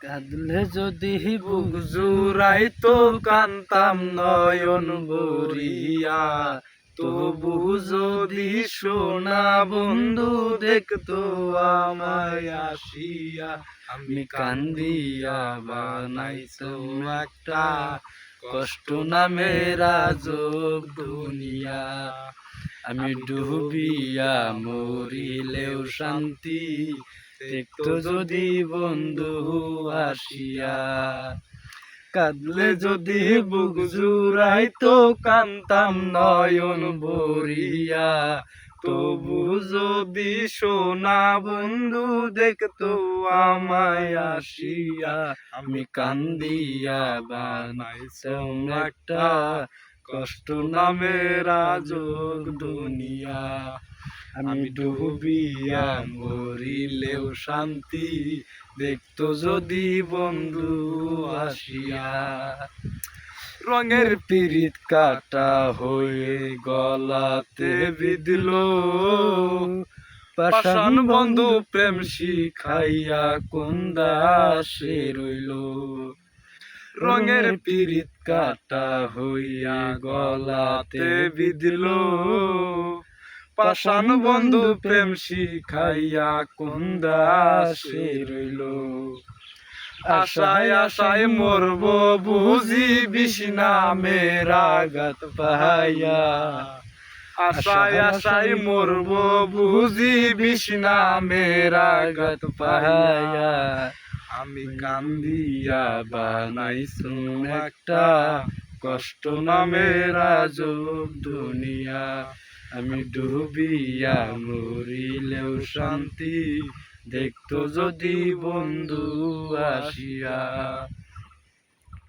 কাঁদলে যদি বুক জুড়াইতো কান্তাম নয়ন ভরিয়া, তবু যদি সোনা বন্ধু দেখতো আমায় আসিয়া। আমি কান্দিয়া বানাইতাম একটা কষ্ট নামের আজব দুনিয়া। আমি ডুবিয়া মরিলেও শান্তি দেখতো যদি বন্ধু আসিয়া। কাঁদলে যদি বুক জুড়াইতো কান্তাম নয়ন ভরিয়া, তবু যদি সোনা বন্ধু দেখতো আমায় আসিয়া। আমি কান্দিয়া বানাইতাম একটা কষ্ট নামের আজব দুনিয়া। আমি ডুবিয়া মরিলেও শান্তি দেখতো যদি বন্ধু আসিয়া। রঙের পিরিত কাটা হয়ে গলাতে বিঁধল, পাষাণ বন্ধু প্রেম শিখাইয়া কোন দাসে রইল। রঙের পিরিত কাটা হইয়া গলাতে বিঁধল, পাষাণ বন্ধু প্রেম শিখাইয়া কোন দাসে রইল। আশায় আশায় মরব বুঝি বিষ নামের আঘাত পাইয়া। আশায় আশায় মরব বুঝি বিষ নামের আঘাত পাইয়া। আমি কান্দিয়া বানাইছুম একটা কষ্ট নামের আজব দুনিয়া। আমি ডুবিয়া মরিলেও শান্তি দেখতো যদি বন্ধু আসিয়া।